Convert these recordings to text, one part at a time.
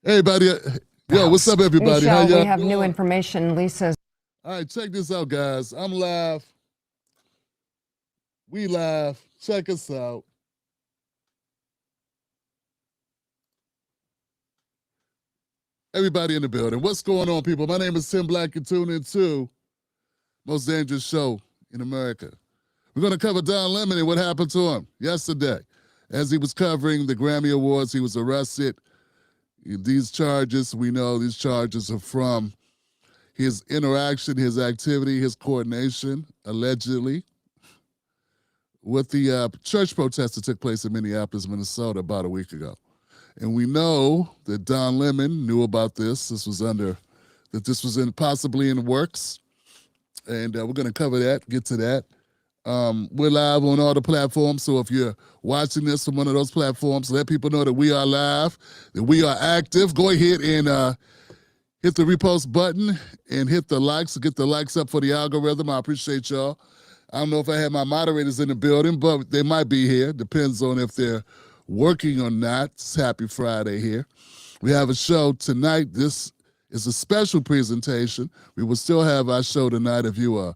Hey, buddy. Yo, what's up, everybody? Michelle, How y'all we have doing? new information. Lisa. All right, check this out, guys. I'm live. We live. Check us out. Everybody in the building. What's going on, people? My name is Tim Black. You're tuned into Most Dangerous Show in America. We're going to cover Don Lemon and what happened to him yesterday. As he was covering the Grammy Awards, he was arrested. These charges, we know these charges are from his interaction, his activity, his coordination, allegedly, with the church protest that took place in Minneapolis, Minnesota about a week ago. And we know that Don Lemon knew about this. This was possibly in the works. And we're going to cover that, get to that. We're live on all the platforms, so if you're watching this from one of those platforms, let people know that we are live, that we are active. Go ahead and hit the repost button and hit the likes, get the likes up for the algorithm. I appreciate y'all. I don't know if I have my moderators in the building, but they might be here. Depends on if they're working or not. It's Happy Friday here. We have a show tonight. This is a special presentation. We will still have our show tonight. If you are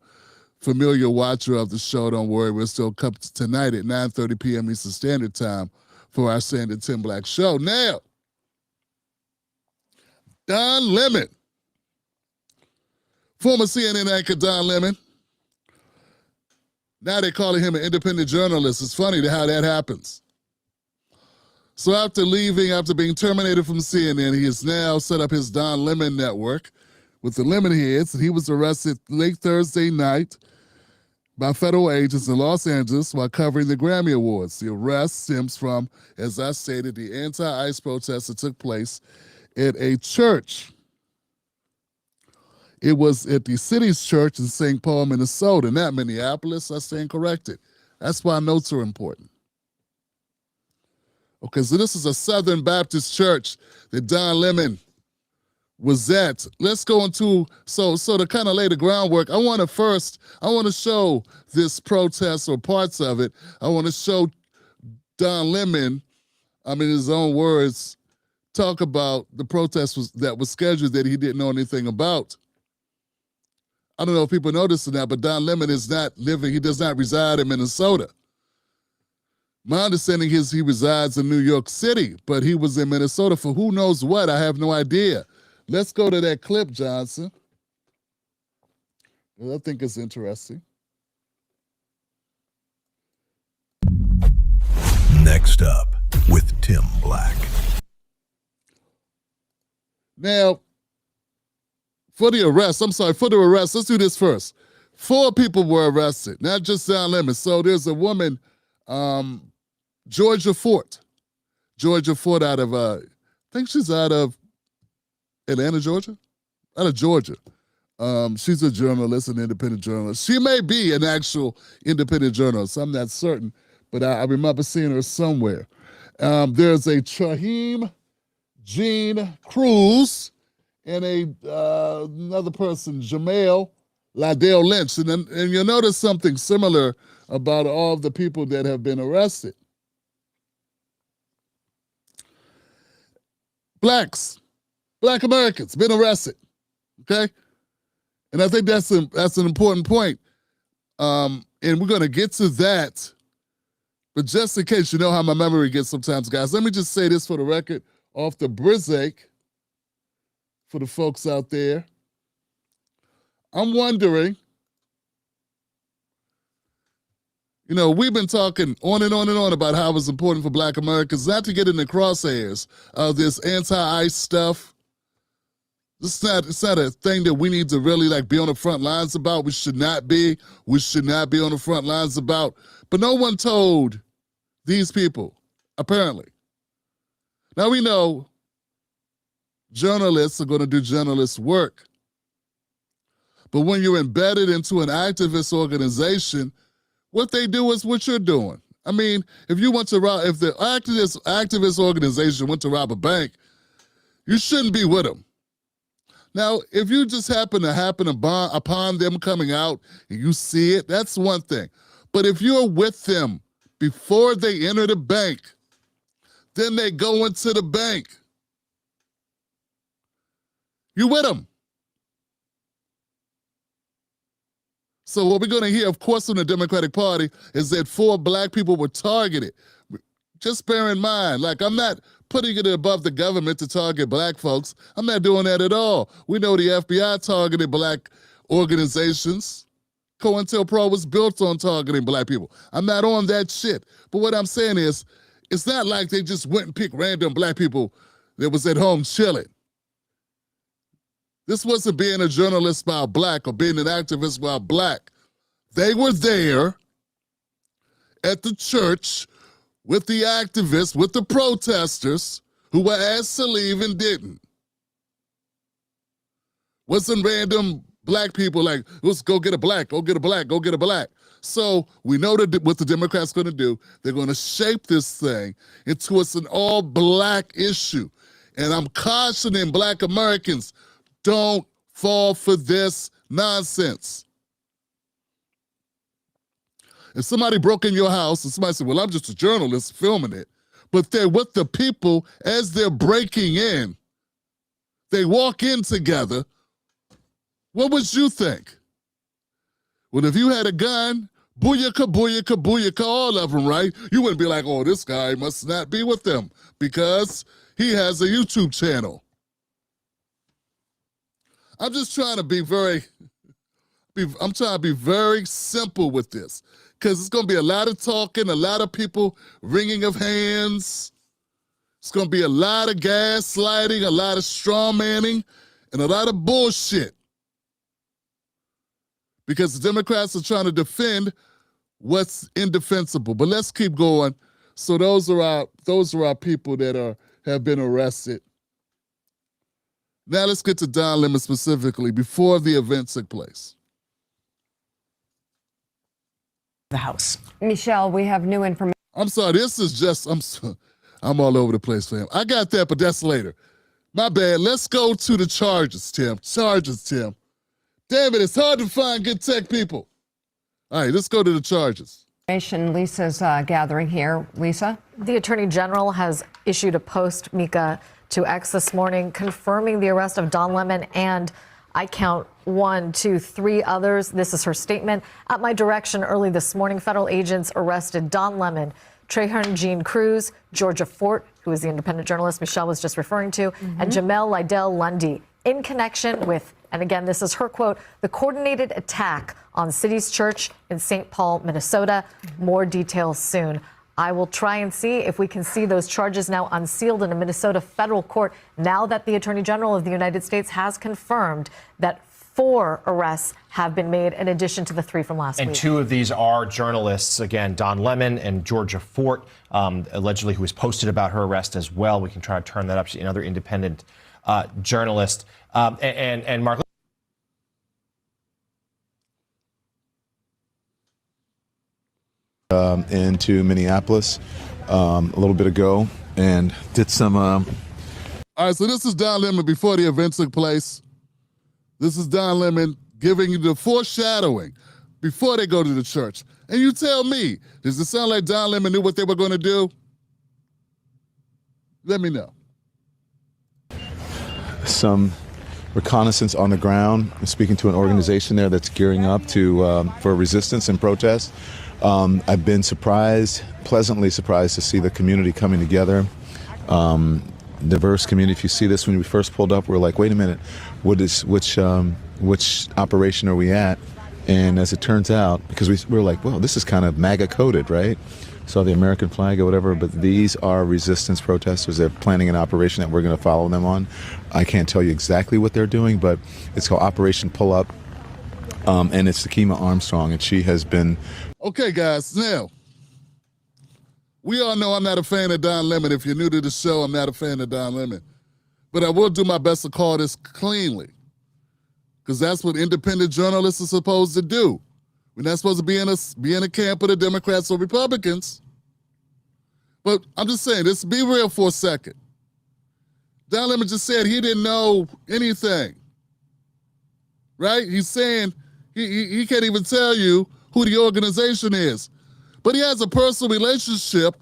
familiar watcher of the show, don't worry. We'll still come tonight at 9:30 p.m. Eastern Standard Time for our Sandy Tim Black show. Now, Don Lemon, former CNN anchor Don Lemon. Now they're calling him an independent journalist. It's funny how that happens. So after being terminated from CNN, he has now set up his Don Lemon network with the Lemon Heads. He was arrested late Thursday night by federal agents in Los Angeles while covering the Grammy Awards. The arrest stems from, as I stated, the anti-ICE protest that took place at a church. It was at the city's church in St. Paul, Minnesota, not Minneapolis. I stand corrected. That's why notes are important. Okay, so this is a Southern Baptist church that Don Lemon was at. Let's go into, so to kind of lay the groundwork, I want to show this protest or parts of it. I want to show Don Lemon, in his own words, talk about the protest that was scheduled that he didn't know anything about. I don't know if people noticed or not, but Don Lemon he does not reside in Minnesota. My understanding is he resides in New York City, but he was in Minnesota for who knows what. I have no idea. Let's go to that clip, Johnson. I think it's interesting. Next up with Tim Black. Now, for the arrest, let's do this first. 4 people were arrested, not just Don Lemon. So there's a woman, Georgia Fort out of, I think she's out of Atlanta, Georgia? Out of Georgia. She's a journalist, an independent journalist. She may be an actual independent journalist. I'm not certain, but I remember seeing her somewhere. There's a Chaheem Jean Cruz and another person, Jamel Liddell Lynch. And you'll notice something similar about all of the people that have been arrested. Black Americans been arrested, okay? And I think that's an important point. And we're going to get to that. But just in case, you know how my memory gets sometimes, guys, let me just say this for the record, off the Brizzake, for the folks out there. I'm wondering, we've been talking on and on and on about how it's important for Black Americans not to get in the crosshairs of this anti-ICE stuff. It's not a thing that we need to really be on the front lines about. We should not be on the front lines about. But no one told these people, apparently. Now we know journalists are going to do journalist work. But when you're embedded into an activist organization, what they do is what you're doing. If the activist organization went to rob a bank, you shouldn't be with them. Now, if you just happen upon them coming out and you see it, that's one thing. But if you're with them before they enter the bank, then they go into the bank. You with them. So what we're going to hear, of course, from the Democratic Party is that 4 black people were targeted. Just bear in mind, like, I'm not putting it above the government to target black folks. I'm not doing that at all. We know the FBI targeted black organizations. COINTELPRO was built on targeting black people. I'm not on that shit. But what I'm saying is, it's not like they just went and picked random black people that was at home chilling. This wasn't being a journalist while black or being an activist while black. They were there at the church with the activists, with the protesters who were asked to leave and didn't. Wasn't random black people like, let's go get a black, go get a black, go get a black. So we know that what the Democrats are going to do. They're going to shape this thing into an all-black issue. And I'm cautioning black Americans, don't fall for this nonsense. If somebody broke in your house and somebody said, well, I'm just a journalist filming it, but they're with the people as they're breaking in, they walk in together, what would you think? Well, if you had a gun, booyaka, booyaka, booyaka, all of them, right? You wouldn't be like, oh, this guy must not be with them because he has a YouTube channel. I'm just trying to be very simple with this because it's going to be a lot of talking, a lot of people wringing of hands. It's going to be a lot of gaslighting, a lot of straw manning, and a lot of bullshit because the Democrats are trying to defend what's indefensible. But let's keep going. So those are our people that have been arrested. Now let's get to Don Lemon specifically before the event took place. The House. Michelle, we have new information. I'm sorry, this is just, I'm all over the place, fam. I got that, but that's later. My bad. Let's go to the charges, Tim. Charges, Tim. Damn it, it's hard to find good tech people. All right, let's go to the charges. Lisa's gathering here. Lisa? The Attorney General has issued a post, Mika, to X this morning, confirming the arrest of Don Lemon and I count 1, 2, 3 others. This is her statement. At my direction early this morning, federal agents arrested Don Lemon, Traherne Jean Cruz, Georgia Fort, who is the independent journalist Michelle was just referring to, and Jamel Lydell Lundy in connection with, and again, this is her quote, the coordinated attack on City's Church in St. Paul, Minnesota. More details soon. I will try and see if we can see those charges now unsealed in a Minnesota federal court now that the Attorney General of the United States has confirmed that 4 arrests have been made in addition to the 3 from last week. And 2 of these are journalists, again, Don Lemon and Georgia Fort, allegedly, who was posted about her arrest as well. We can try to turn that up to another independent journalist. And Mark. Into Minneapolis a little bit ago and did some... All right, so this is Don Lemon before the event took place. This is Don Lemon giving you the foreshadowing before they go to the church. And you tell me, does it sound like Don Lemon knew what they were going to do? Let me know. Some reconnaissance on the ground, speaking to an organization there that's gearing up for resistance and protest. I've been pleasantly surprised to see the community coming together. Diverse community. If you see this, when we first pulled up, we're like, wait a minute, which operation are we at? And as it turns out, because we were like, well, this is kind of MAGA coded, right? Saw the American flag or whatever, but these are resistance protesters. They're planning an operation that we're going to follow them on. I can't tell you exactly what they're doing, but it's called Operation Pull Up. And it's Takima Armstrong, and she has been... Okay, guys, now, we all know I'm not a fan of Don Lemon. If you're new to the show, I'm not a fan of Don Lemon. But I will do my best to call this cleanly, because that's what independent journalists are supposed to do. We're not supposed to be in a camp of the Democrats or Republicans. But I'm just saying, let's be real for a second. Don Lemon just said he didn't know anything, right? He's saying he can't even tell you who the organization is. But he has a personal relationship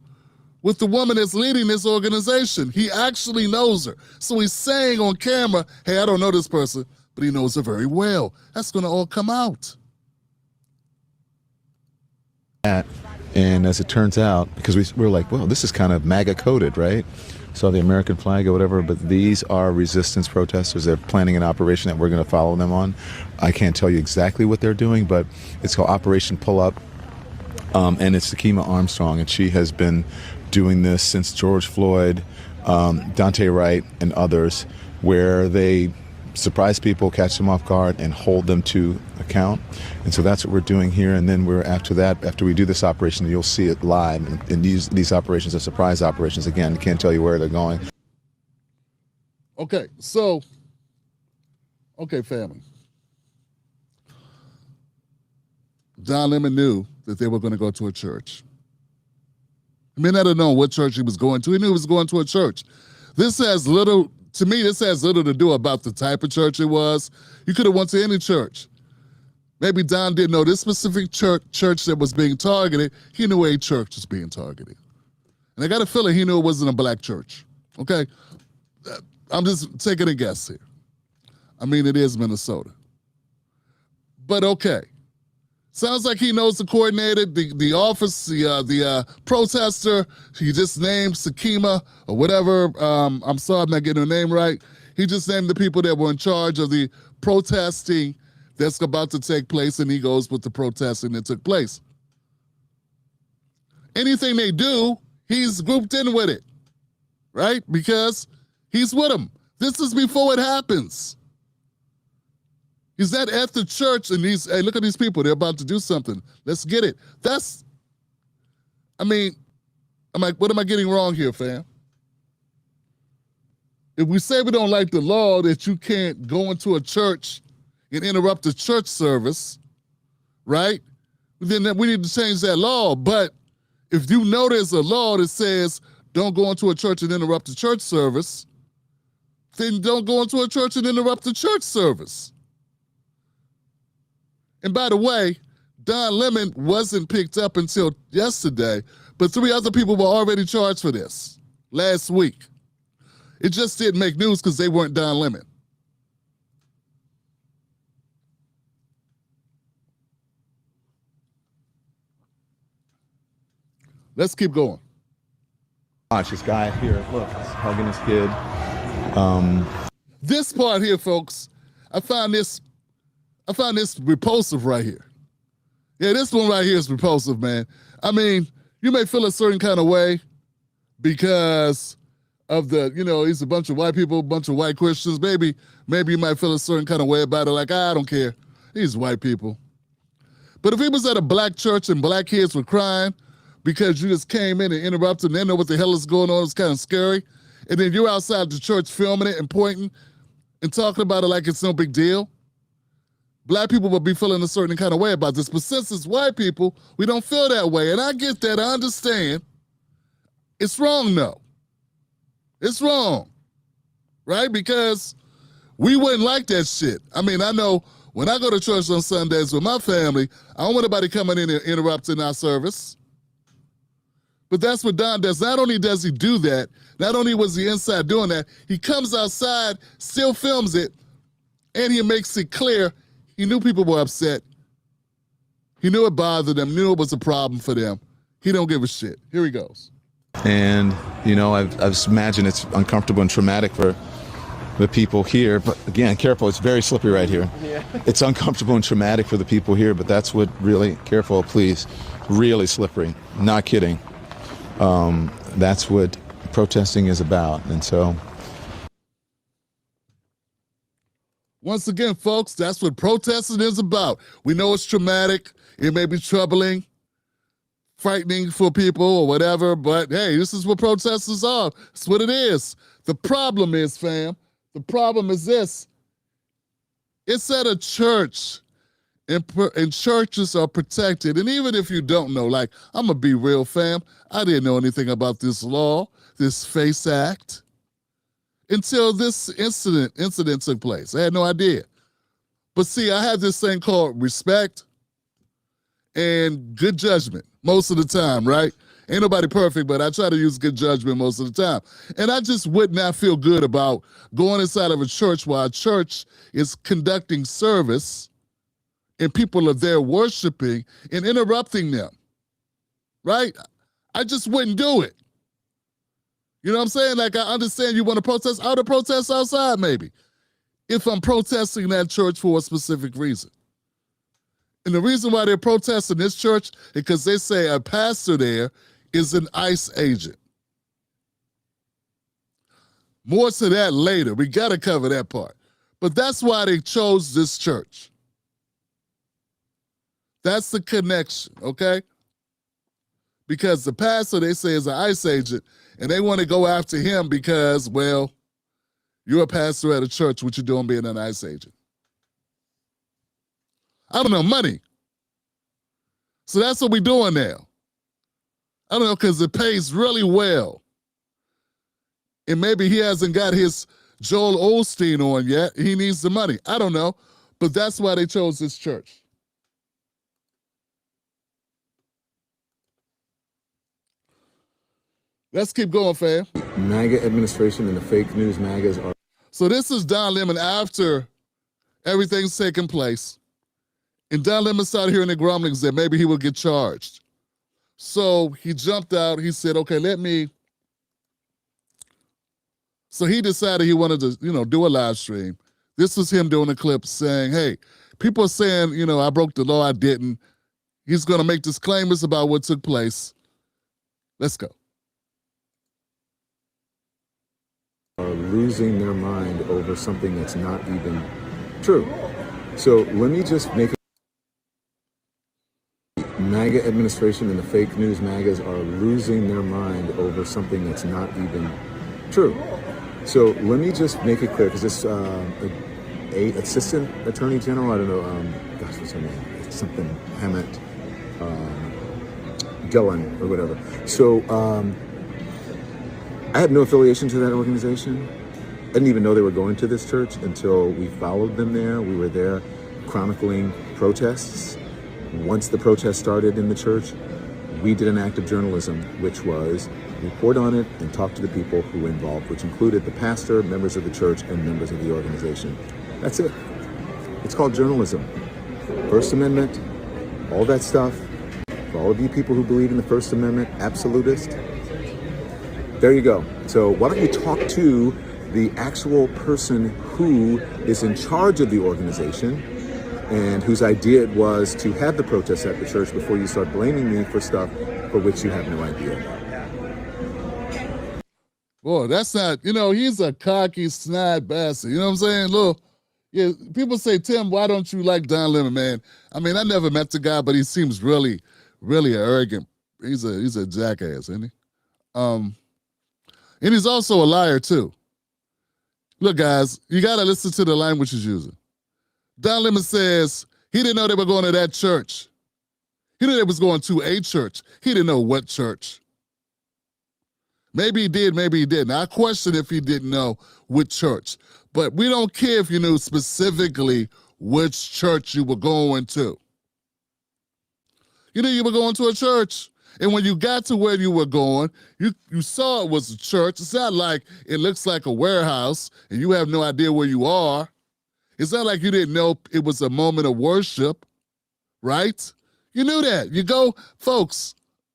with the woman that's leading this organization. He actually knows her. So he's saying on camera, hey, I don't know this person, but he knows her very well. That's going to all come out. And as it turns out, because we're like, well, this is kind of MAGA coded, right? So the American flag or whatever, but these are resistance protesters. They're planning an operation that we're going to follow them on. I can't tell you exactly what they're doing, but it's called Operation Pull Up. And it's Sakima Armstrong, and she has been doing this since George Floyd, Dante Wright, and others, where they surprise people, catch them off guard, and hold them to account. And so that's what we're doing here. And then after we do this operation, you'll see it live. And these operations are surprise operations. Again, can't tell you where they're going. Okay, family. Don Lemon knew that they were going to go to a church. He may not have known what church he was going to. He knew he was going to a church. This has little to do about the type of church it was. You could have went to any church. Maybe Don didn't know this specific church that was being targeted. He knew a church was being targeted. And I got a feeling he knew it wasn't a black church. Okay? I'm just taking a guess here. I mean, it is Minnesota. But okay. Sounds like he knows the coordinator, the office, the protester. He just named Sakima or whatever. I'm sorry I'm not getting her name right. He just named the people that were in charge of the protesting that's about to take place, and he goes with the protesting that took place. Anything they do, he's grouped in with it, right? Because he's with them. This is before it happens. He's not at the church and hey, look at these people. They're about to do something. Let's get it. I'm like, what am I getting wrong here, fam? If we say we don't like the law that you can't go into a church and interrupt the church service, right? Then we need to change that law. But if you know there's a law that says don't go into a church and interrupt the church service, then don't go into a church and interrupt the church service. And by the way, Don Lemon wasn't picked up until yesterday, but 3 other people were already charged for this last week. It just didn't make news because they weren't Don Lemon. Let's keep going. Watch this guy here. Look, he's hugging his kid. This part here, folks, I found this repulsive right here. Yeah, this one right here is repulsive, man. I mean, you may feel a certain kind of way because of he's a bunch of white people, a bunch of white Christians. Maybe you might feel a certain kind of way about it, like, I don't care. These white people. But if he was at a black church and black kids were crying because you just came in and interrupted and they didn't know what the hell is going on, it's kind of scary. And then you're outside the church filming it and pointing and talking about it like it's no big deal. Black people will be feeling a certain kind of way about this. But since it's white people, we don't feel that way. And I get that. I understand. It's wrong, though. It's wrong. Right? Because we wouldn't like that shit. I mean, I know when I go to church on Sundays with my family, I don't want anybody coming in and interrupting our service. But that's what Don does. Not only does he do that, not only was he inside doing that, he comes outside, still films it, and he makes it clear he knew people were upset. He knew it bothered them, knew it was a problem for them. He don't give a shit. Here he goes. And, I've imagined it's uncomfortable and traumatic for the people here. But again, careful, it's very slippery right here. Yeah. It's uncomfortable and traumatic for the people here, but that's what really, careful, please, really slippery. Not kidding. That's what protesting is about. And so, once again, folks, that's what protesting is about. We know it's traumatic. It may be troubling, frightening for people or whatever, but hey, this is what protesters are. It's what it is. The problem is, fam, the problem is this. It's at a church, and churches are protected. And even if you don't know, like, I'm going to be real, fam, I didn't know anything about this law, this FACE Act, until this incident took place. I had no idea. But see, I have this thing called respect and good judgment most of the time, right? Ain't nobody perfect, but I try to use good judgment most of the time. And I just would not feel good about going inside of a church while a church is conducting service and people are there worshiping and interrupting them, right? I just wouldn't do it. You know what I'm saying? Like, I understand you want to protest. I would protest outside maybe if I'm protesting that church for a specific reason. And the reason why they're protesting this church is because they say a pastor there is an ICE agent. More to that later. We got to cover that part. But that's why they chose this church. That's the connection, okay? Because the pastor, they say, is an ICE agent, and they want to go after him because, well, you're a pastor at a church. What you doing being an ICE agent? I don't know, money. So that's what we're doing now. I don't know, because it pays really well. And maybe he hasn't got his Joel Osteen on yet. He needs the money. I don't know. But that's why they chose this church. Let's keep going, fam. MAGA administration and the fake news MAGAs are. So this is Don Lemon after everything's taken place. And Don Lemon started hearing the grumblings that maybe he will get charged. So he jumped out. He said, okay, So he decided he wanted to, do a live stream. This was him doing a clip saying, hey, people are saying, I broke the law. I didn't. He's going to make disclaimers about what took place. Let's go. Are losing their mind over something that's not even true. So let me just make MAGA administration and the fake news MAGAs are losing their mind over something that's not even true. So let me just make it clear, because this assistant attorney general, I don't know, what's her name? It's something Hammett, Gillen or whatever. So I had no affiliation to that organization. I didn't even know they were going to this church until we followed them there. We were there chronicling protests. Once the protest started in the church, we did an act of journalism, which was report on it and talk to the people who were involved, which included the pastor, members of the church, and members of the organization. That's it. It's called journalism. First Amendment, all that stuff. For all of you people who believe in the First Amendment, absolutist, there you go. So why don't you talk to the actual person who is in charge of the organization and whose idea it was to have the protests at the church before you start blaming me for stuff for which you have no idea. Boy, that's not, he's a cocky, snide bastard. You know what I'm saying? Look, yeah, people say, Tim, why don't you like Don Lemon, man? I mean, I never met the guy, but he seems really, really arrogant. He's a jackass, isn't he? And he's also a liar, too. Look, guys, you got to listen to the language he's using. Don Lemon says he didn't know they were going to that church. He knew they was going to a church. He didn't know what church. Maybe he did, maybe he didn't. I question if he didn't know which church. But we don't care if you knew specifically which church you were going to. You knew you were going to a church. And when you got to where you were going, you saw it was a church. It's not like it looks like a warehouse and you have no idea where you are. It's not like you didn't know it was a moment of worship, right? You knew that. You go, folks,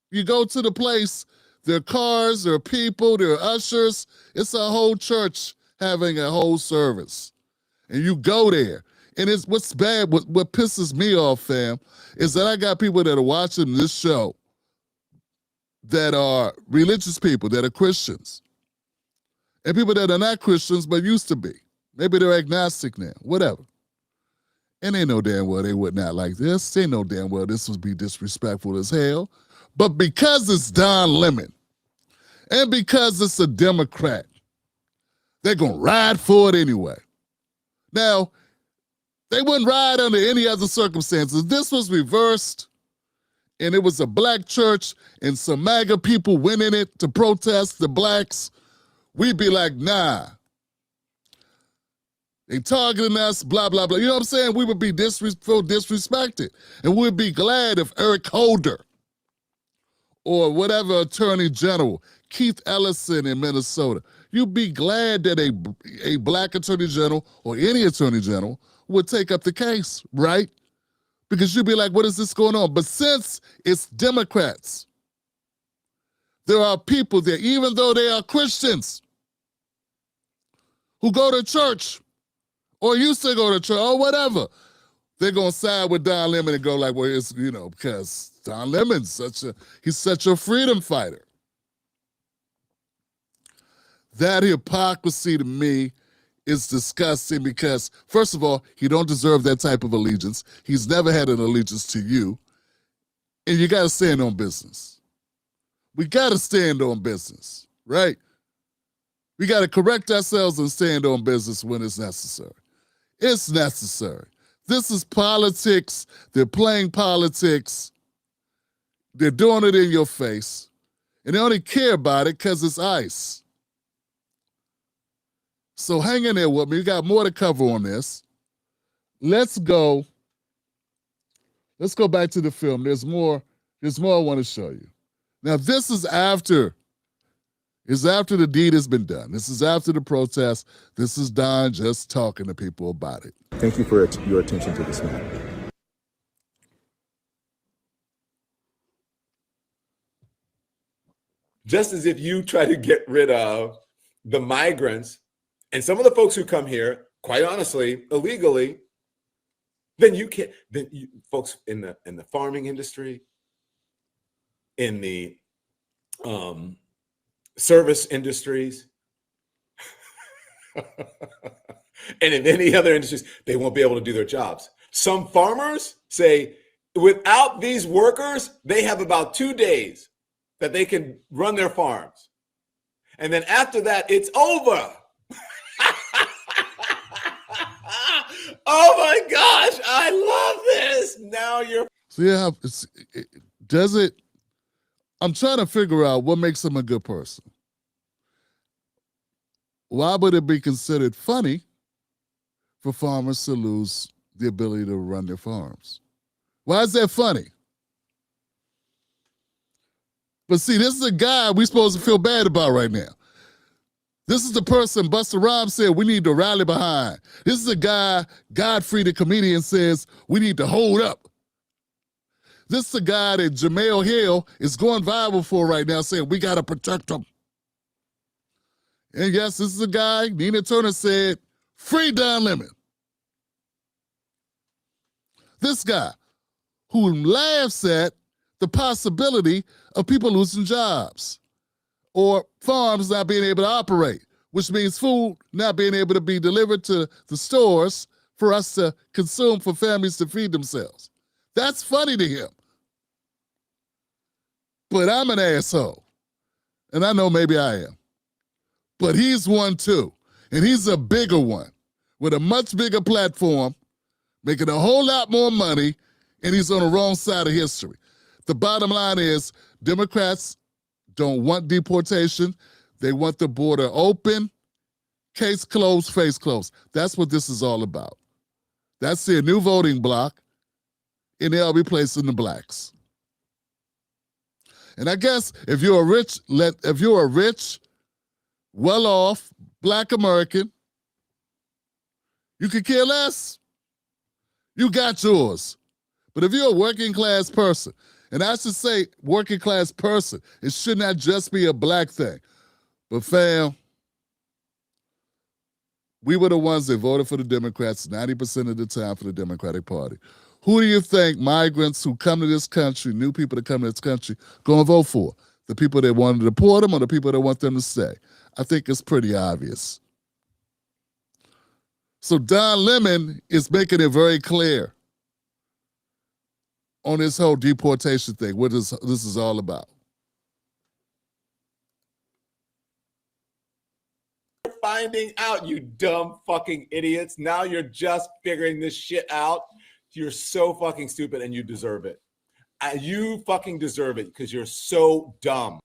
you go to the place, there are cars, there are people, there are ushers. It's a whole church having a whole service. And you go there. And it's what's bad, what pisses me off, fam, is that I got people that are watching this show that are religious people, that are Christians. And people that are not Christians but used to be. Maybe they're agnostic now, whatever. And they know damn well they would not like this. They know damn well this would be disrespectful as hell. But because it's Don Lemon, and because it's a Democrat, they're going to ride for it anyway. Now, they wouldn't ride under any other circumstances. This was reversed, and it was a black church, and some MAGA people went in it to protest the blacks. We'd be like, nah. They targeting us, blah, blah, blah. You know what I'm saying? We would be feel disrespected. And we'd be glad if Eric Holder or whatever attorney general, Keith Ellison in Minnesota, you'd be glad that a black attorney general or any attorney general would take up the case, right? Because you'd be like, what is this going on? But since it's Democrats, there are people there, even though they are Christians, who go to church or used to go to church or whatever, they're going to side with Don Lemon and go like, well, it's, because Don Lemon's he's such a freedom fighter. That hypocrisy to me is disgusting because, first of all, he don't deserve that type of allegiance. He's never had an allegiance to you. And you got to stand on business. We got to stand on business, right? We got to correct ourselves and stand on business when it's necessary. It's necessary. This is politics. They're playing politics. They're doing it in your face. And they only care about it because it's ICE. So hang in there with me. We got more to cover on this. Let's go back to the film. There's more I want to show you. Now, this is after the deed has been done. This is after the protest. This is Don just talking to people about it. Thank you for your attention to this matter. Just as if you try to get rid of the migrants and some of the folks who come here, quite honestly, illegally, then you can't. Then folks in the farming industry, in the service industries, and in any other industries, they won't be able to do their jobs. Some farmers say, without these workers, they have about 2 days that they can run their farms. And then after that, it's over. Oh my gosh, I love this. Now you're. So yeah, I'm trying to figure out what makes him a good person. Why would it be considered funny for farmers to lose the ability to run their farms? Why is that funny? But see, this is a guy we're supposed to feel bad about right now. This is the person Busta Rhymes said we need to rally behind. This is a guy Godfrey the comedian says we need to hold up. This is a guy that Jamel Hill is going viral for right now saying we got to protect him. And yes, this is a guy, Nina Turner said, free Don Lemon. This guy who laughs at the possibility of people losing jobs or farms not being able to operate, which means food not being able to be delivered to the stores for us to consume, for families to feed themselves. That's funny to him. But I'm an asshole. And I know maybe I am. But he's one too. And he's a bigger one with a much bigger platform, making a whole lot more money, and he's on the wrong side of history. The bottom line is Democrats don't want deportation. They want the border open, case closed, face closed. That's what this is all about. That's their new voting bloc, and they'll be placing the blacks. And I guess if you're a rich, well-off black American, you could care less. You got yours. But if you're a working class person, and I should say working class person, it should not just be a black thing. But fam, we were the ones that voted for the Democrats 90% of the time for the Democratic Party. Who do you think migrants who come to this country, new people that come to this country, going to vote for? The people that want to deport them or the people that want them to stay? I think it's pretty obvious. So Don Lemon is making it very clear on this whole deportation thing, what this is all about. Finding out, you dumb fucking idiots. Now you're just figuring this shit out. You're so fucking stupid and you deserve it. You fucking deserve it because you're so dumb.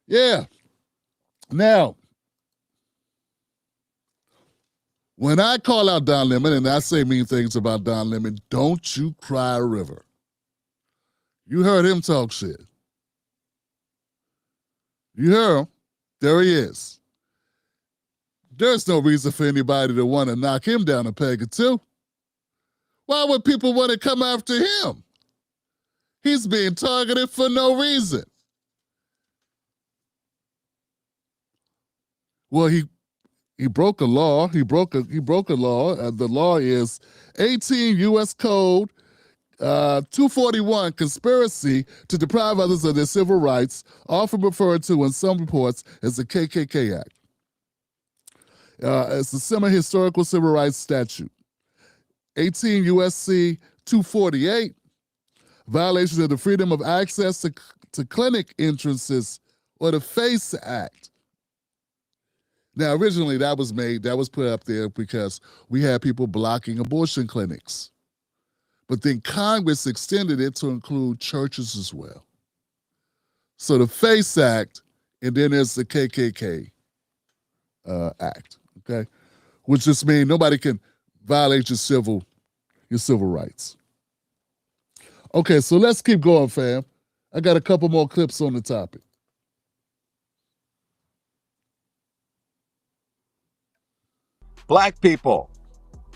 Yeah. Now, when I call out Don Lemon and I say mean things about Don Lemon, don't you cry a river. You heard him talk shit. You hear him? There he is. There's no reason for anybody to want to knock him down a peg or two. Why would people want to come after him? He's being targeted for no reason. Well, he broke a law. He broke a law. The law is 18 U.S. Code 241, conspiracy to deprive others of their civil rights, often referred to in some reports as the KKK Act. It's a semi-historical civil rights statute. 18 U.S.C. 248, violation of the freedom of access to clinic entrances, or the FACE Act. Now, originally that was put up there because we had people blocking abortion clinics. But then Congress extended it to include churches as well. So the FACE Act, and then there's the KKK Act, okay? Which just means nobody can violate your civil rights. Okay, so let's keep going, fam. I got a couple more clips on the topic. Black people,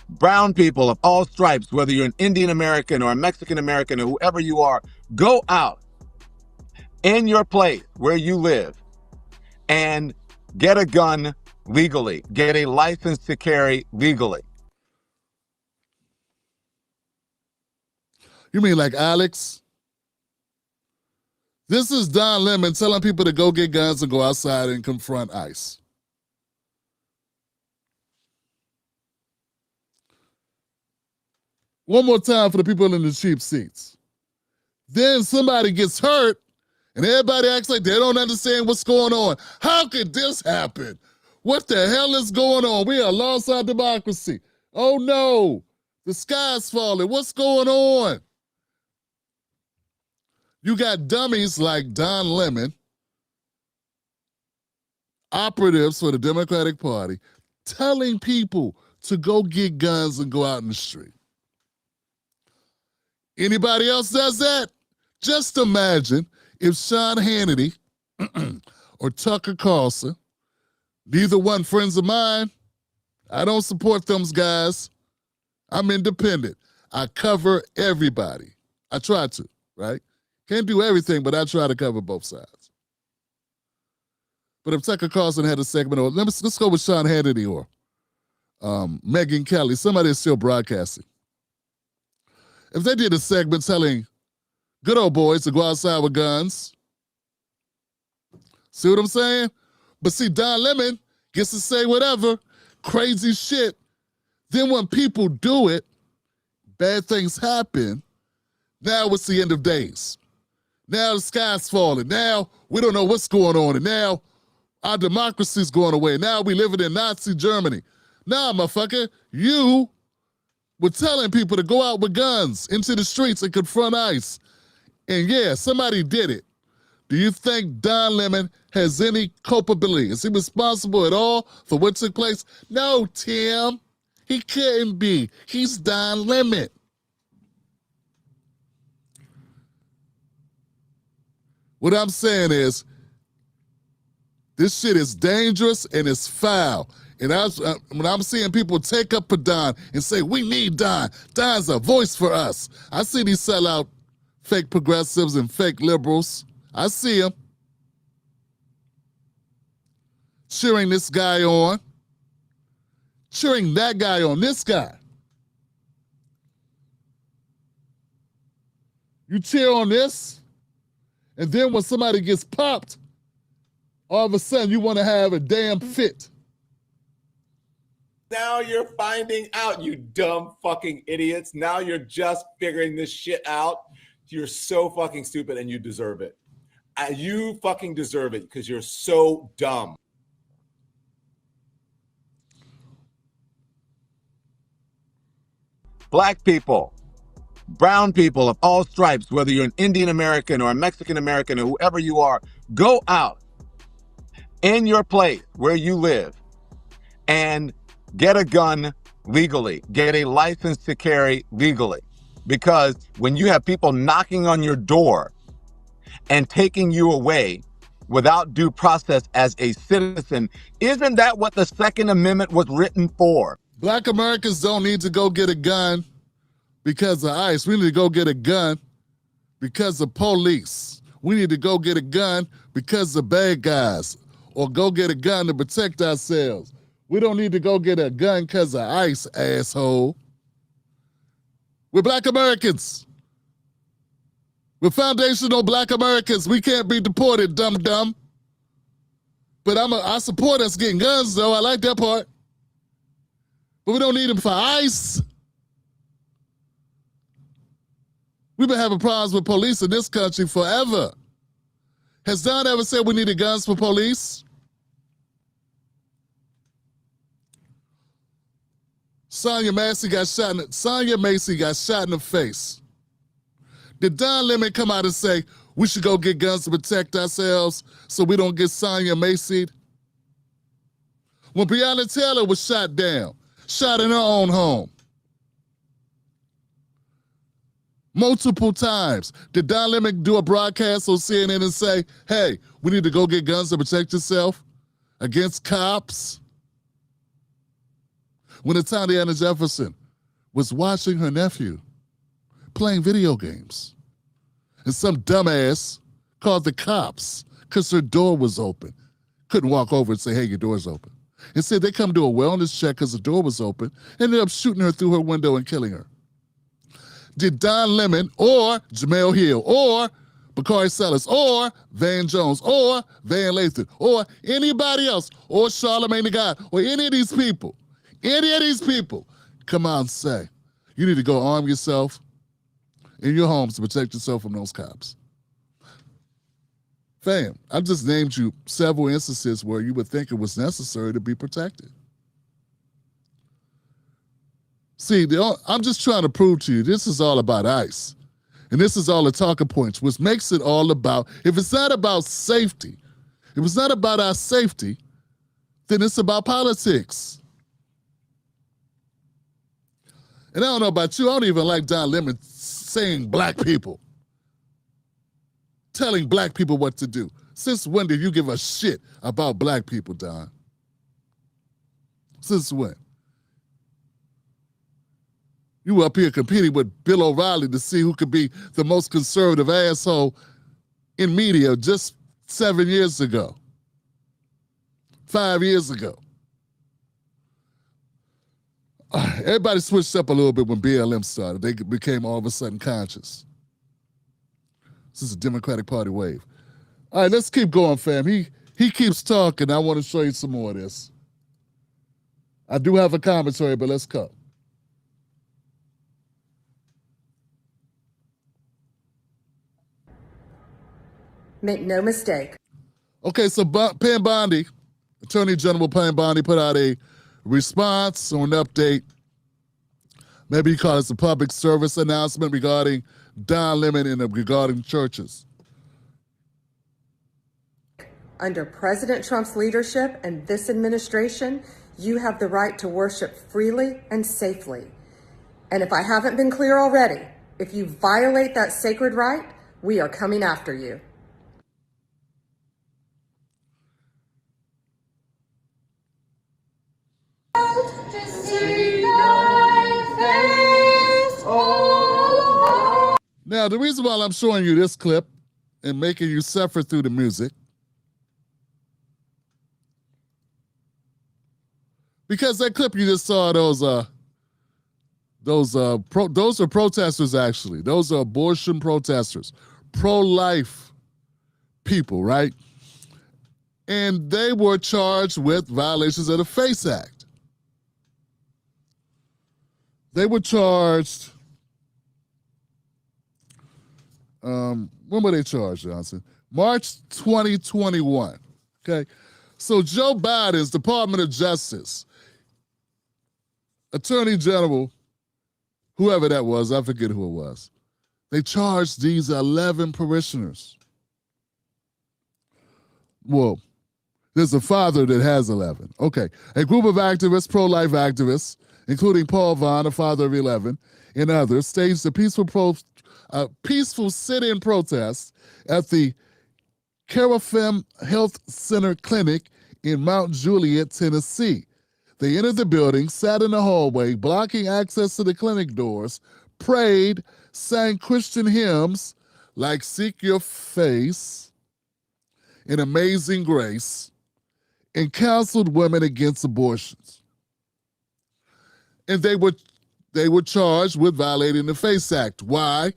brown people of all stripes, whether you're an Indian American or a Mexican American or whoever you are, go out in your place where you live and get a gun legally, get a license to carry legally. You mean like Alex? This is Don Lemon telling people to go get guns and go outside and confront ICE. One more time for the people in the cheap seats. Then somebody gets hurt and everybody acts like they don't understand what's going on. How could this happen? What the hell is going on? We have lost our democracy. Oh no, the sky's falling. What's going on? You got dummies like Don Lemon, operatives for the Democratic Party, telling people to go get guns and go out in the street. Anybody else does that? Just imagine if Sean Hannity or Tucker Carlson, neither one friends of mine, I don't support them guys. I'm independent. I cover everybody. I try to, right? Can't do everything, but I try to cover both sides. But if Tucker Carlson had a segment, or let's go with Sean Hannity or Megyn Kelly, somebody is still broadcasting. If they did a segment telling good old boys to go outside with guns, see what I'm saying? But see, Don Lemon gets to say whatever, crazy shit. Then when people do it, bad things happen. Now it's the end of days. Now the sky's falling. Now we don't know what's going on. And now our democracy's going away. Now we living in Nazi Germany. Nah, motherfucker, you were telling people to go out with guns into the streets and confront ICE. And yeah, somebody did it. Do you think Don Lemon has any culpability? Is he responsible at all for what took place? No, Tim. He couldn't be. He's Don Lemon. What I'm saying is, this shit is dangerous and it's foul. And when I'm seeing people take up for Don and say, we need Don. Don's a voice for us. I see these sellout fake progressives and fake liberals. I see them cheering this guy on, cheering that guy on, this guy. You cheer on this, and then when somebody gets popped, all of a sudden you want to have a damn fit. Now you're finding out, you dumb fucking idiots. Now you're just figuring this shit out. You're so fucking stupid and you deserve it. You fucking deserve it because you're so dumb. Black people, brown people of all stripes, whether you're an Indian American or a Mexican American or whoever you are, go out in your place where you live and get a gun legally, get a license to carry legally. Because when you have people knocking on your door and taking you away without due process as a citizen. Isn't that what the Second Amendment was written for? Black Americans don't need to go get a gun because of ICE. We need to go get a gun because of police. We need to go get a gun because of bad guys, or go get a gun to protect ourselves. We don't need to go get a gun because of ICE, asshole. We're Black Americans. We're foundational Black Americans. We can't be deported, dum-dum. But I support us getting guns, though. I like that part. But we don't need them for ICE. We've been having problems with police in this country forever. Has Don ever said we needed guns for police? Sonya Macy got shot in the face. Did Don Lemon come out and say we should go get guns to protect ourselves so we don't get Sonya Macy'd? When Breonna Taylor was shot down, shot in her own home, multiple times, did Don Lemon do a broadcast on CNN and say, hey, we need to go get guns to protect yourself against cops? When Tatiana Jefferson was watching her nephew playing video games, and some dumbass called the cops because her door was open. Couldn't walk over and say, hey, your door's open. Instead, they come do a wellness check because the door was open, ended up shooting her through her window and killing her. Did Don Lemon or Jamel Hill or Bakari Sellers or Van Jones or Van Lathan or anybody else or Charlamagne the God or any of these people come out and say, you need to go arm yourself in your homes to protect yourself from those cops? Fam, I just named you several instances where you would think it was necessary to be protected. See, I'm just trying to prove to you this is all about ICE. And this is all the talking points, which makes it all about, if it's not about safety, if it's not about our safety, then it's about politics. And I don't know about you, I don't even like Don Lemon saying black people, telling black people what to do. Since when did you give a shit about black people, Don? Since when? You were up here competing with Bill O'Reilly to see who could be the most conservative asshole in media just 7 years ago, 5 years ago. Everybody switched up a little bit when BLM started. They became all of a sudden conscious. This is a Democratic Party wave. All right, let's keep going, fam. He keeps talking. I want to show you some more of this. I do have a commentary, but let's go. Make no mistake. Okay, so Pam Bondi, Attorney General Pam Bondi, put out a response or an update. Maybe you call it a public service announcement regarding Don Lemon and regarding churches. Under President Trump's leadership and this administration, you have the right to worship freely and safely. And if I haven't been clear already, if you violate that sacred right, we are coming after you. Now, the reason why I'm showing you this clip and making you suffer through the music, because that clip you just saw, those are protesters, actually. Those are abortion protesters, pro-life people, right? And they were charged with violations of the FACE Act. They were charged, when were they charged, Johnson? March 2021, okay? So Joe Biden's Department of Justice, Attorney General, whoever that was, I forget who it was, they charged these 11 parishioners. Well, there's a father that has 11. Okay, a group of activists, pro-life activists, including Paul Vaughn, a father of 11, and others, staged a peaceful sit-in protest at the Carafem Health Center Clinic in Mount Juliet, Tennessee. They entered the building, sat in the hallway, blocking access to the clinic doors, prayed, sang Christian hymns like Seek Your Face and Amazing Grace, and counseled women against abortions. And they were charged with violating the FACE Act. Why?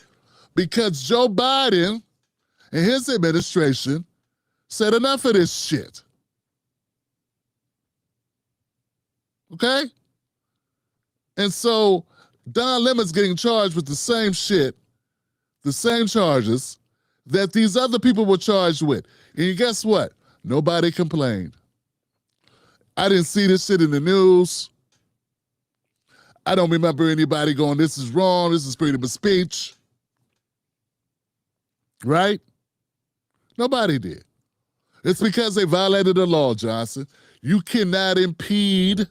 Because Joe Biden and his administration said enough of this shit. Okay? And so Don Lemon's getting charged with the same shit, the same charges that these other people were charged with. And guess what? Nobody complained. I didn't see this shit in the news. I don't remember anybody going, this is wrong, this is freedom of speech. Right? Nobody did. It's because they violated the law, Johnson. You cannot impede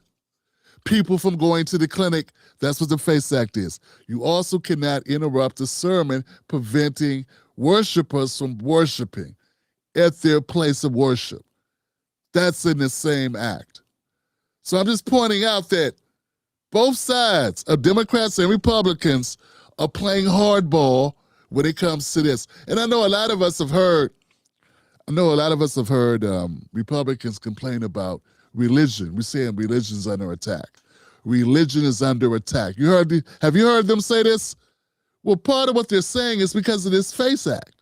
people from going to the clinic. That's what the FACE Act is. You also cannot interrupt a sermon, preventing worshipers from worshiping at their place of worship. That's in the same act. So I'm just pointing out that both sides of Democrats and Republicans are playing hardball when it comes to this. And I know a lot of us have heard Republicans complain about religion. We're saying religion is under attack. Religion is under attack. Have you heard them say this? Well, part of what they're saying is because of this FACE Act.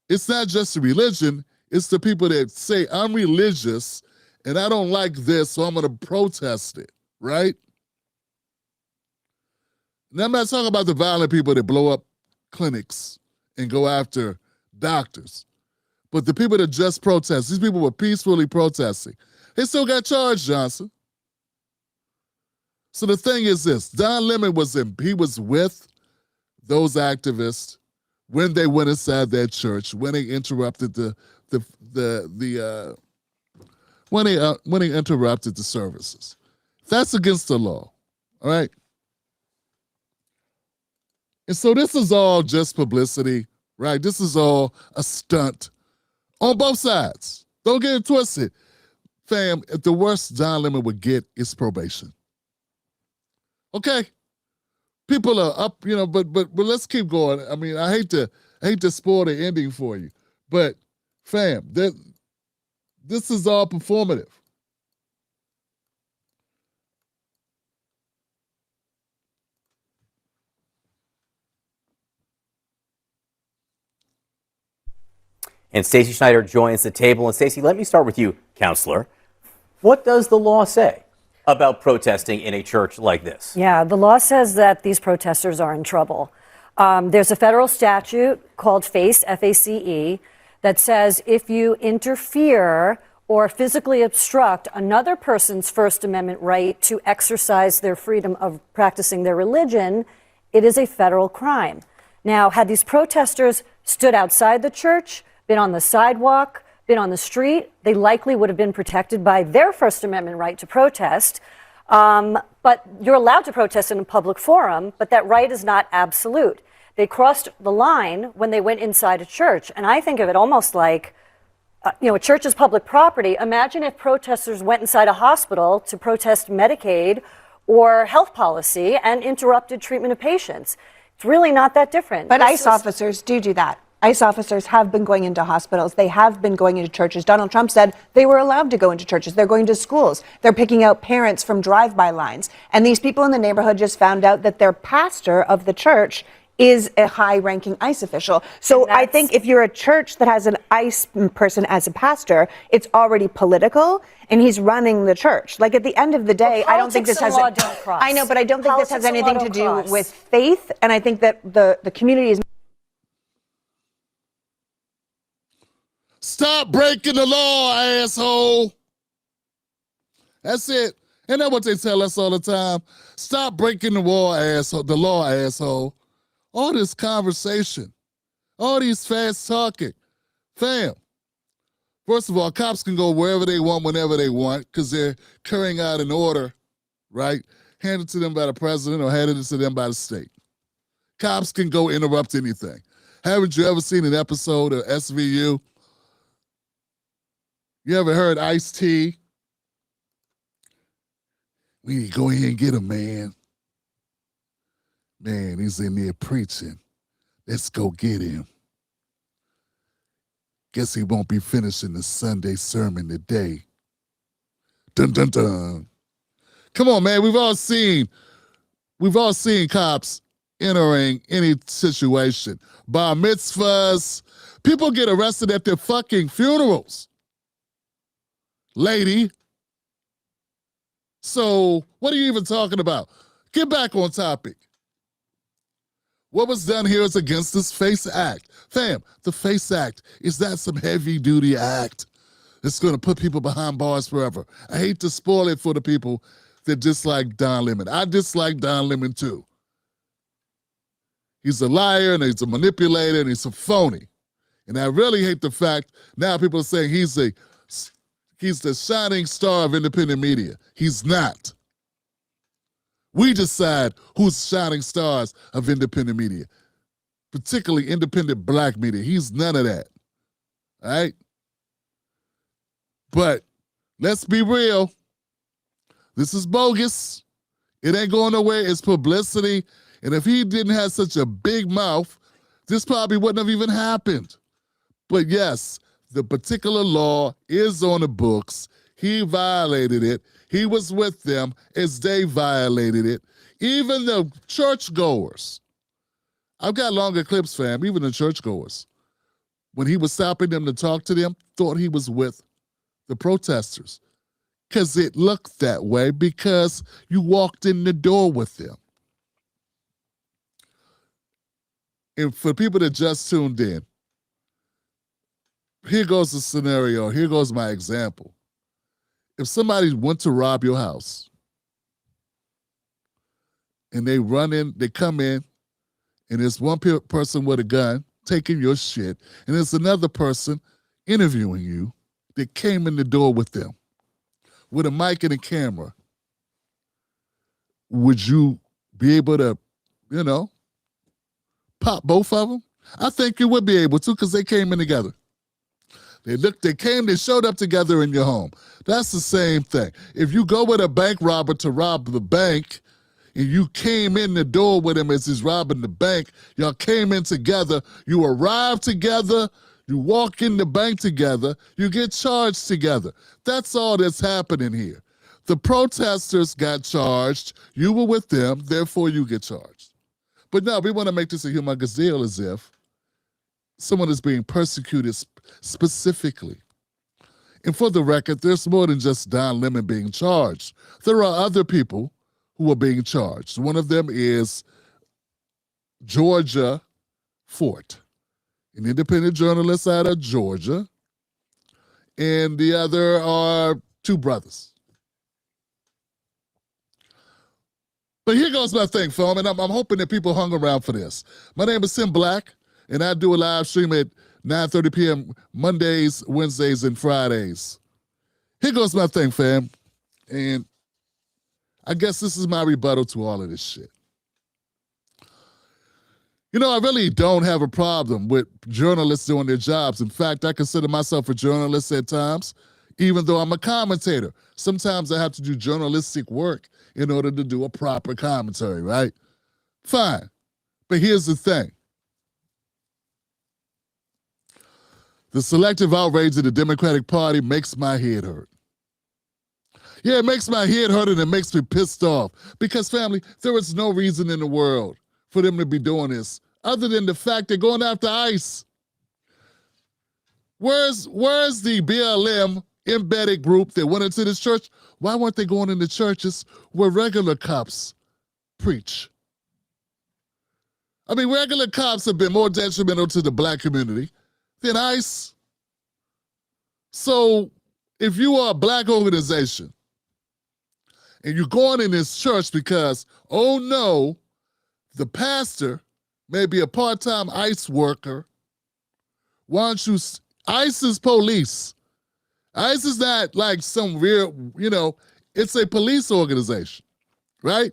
It's not just the religion, it's the people that say, I'm religious and I don't like this, so I'm going to protest it, right? Now, I'm not talking about the violent people that blow up clinics and go after doctors, but the people that just protest, these people were peacefully protesting. They still got charged, Johnson. So the thing is this, Don Lemon was with those activists when they went inside that church, when they interrupted when they interrupted the services. That's against the law, all right? And so this is all just publicity, right? This is all a stunt on both sides. Don't get it twisted. Fam, if the worst Don Lemon would get is probation. Okay? People are up, but let's keep going. I mean, I hate to spoil the ending for you, but fam, this is all performative. And Stacey Schneider joins the table. And Stacey, let me start with you, counselor. What does the law say about protesting in a church like this? Yeah, the law says that these protesters are in trouble. There's a federal statute called FACE, F-A-C-E, that says if you interfere or physically obstruct another person's First Amendment right to exercise their freedom of practicing their religion, it is a federal crime. Now, had these protesters stood outside the church, been on the sidewalk, been on the street, they likely would have been protected by their First Amendment right to protest. But you're allowed to protest in a public forum, but that right is not absolute. They crossed the line when they went inside a church. And I think of it almost like, a church is public property. Imagine if protesters went inside a hospital to protest Medicaid or health policy and interrupted treatment of patients. It's really not that different. But ICE officers do that. ICE officers have been going into hospitals. They have been going into churches. Donald Trump said they were allowed to go into churches. They're going to schools. They're picking out parents from drive-by lines. And these people in the neighborhood just found out that their pastor of the church is a high-ranking ICE official. So I think if you're a church that has an ICE person as a pastor, it's already political, and he's running the church. Like, at the end of the day, I don't think this has... I know, but I don't think this has anything to do with faith, and I think that the community is... Stop breaking the law, asshole. That's it. Isn't that what they tell us all the time? Stop breaking the law, asshole. The law, asshole. All this conversation, all these fast talking. Fam, first of all, cops can go wherever they want, whenever they want, because they're carrying out an order, right? Handed to them by the president or handed to them by the state. Cops can go interrupt anything. Haven't you ever seen an episode of SVU? You ever heard Ice-T? We need to go in and get him, man. Man, he's in there preaching. Let's go get him. Guess he won't be finishing the Sunday sermon today. Dun, dun, dun. Come on, man. We've all seen cops entering any situation. Bar mitzvahs. People get arrested at their fucking funerals. Lady. So what are you even talking about? Get back on topic. What was done here is against this FACE Act. Fam, the FACE Act is not some heavy-duty act that's going to put people behind bars forever. I hate to spoil it for the people that dislike Don Lemon. I dislike Don Lemon too. He's a liar and he's a manipulator and he's a phony. And I really hate the fact now people are saying he's the shining star of independent media. He's not. We decide who's shining stars of independent media, particularly independent black media. He's none of that, all right? But let's be real. This is bogus. It ain't going nowhere. It's publicity. And if he didn't have such a big mouth, this probably wouldn't have even happened. But yes, the particular law is on the books. He violated it. He was with them as they violated it. Even the churchgoers. I've got longer clips, fam. Even the churchgoers, when he was stopping them to talk to them, thought he was with the protesters. Because it looked that way because you walked in the door with them. And for people that just tuned in, here goes the scenario. Here goes my example. If somebody went to rob your house and they come in, and there's one person with a gun taking your shit, and there's another person interviewing you that came in the door with them with a mic and a camera, would you be able to, pop both of them? I think you would be able to because they came in together. They showed up together in your home. That's the same thing. If you go with a bank robber to rob the bank and you came in the door with him as he's robbing the bank, y'all came in together, you arrived together, you walk in the bank together, you get charged together. That's all that's happening here. The protesters got charged, you were with them, therefore you get charged. But no, we want to make this a humongous deal as if someone is being persecuted specifically. And for the record, there's more than just Don Lemon being charged. There are other people who are being charged. One of them is Georgia Fort, an independent journalist out of Georgia, and the other are two brothers. But here goes my thing, fam, and I'm hoping that people hung around for this. My name is Tim Black, and I do a live stream at 9:30 p.m. Mondays, Wednesdays, and Fridays. Here goes my thing, fam. And I guess this is my rebuttal to all of this shit. I really don't have a problem with journalists doing their jobs. In fact, I consider myself a journalist at times, even though I'm a commentator. Sometimes I have to do journalistic work in order to do a proper commentary, right? Fine. But here's the thing. The selective outrage of the Democratic Party makes my head hurt. Yeah, it makes my head hurt and it makes me pissed off. Because, family, there is no reason in the world for them to be doing this other than the fact they're going after ICE. Where's the BLM embedded group that went into this church? Why weren't they going into churches where regular cops preach? I mean, regular cops have been more detrimental to the black community than ICE. So if you are a black organization and you're going in this church because, oh no, the pastor may be a part-time ICE worker, why don't you, ICE is police. ICE is not like some real, it's a police organization, right?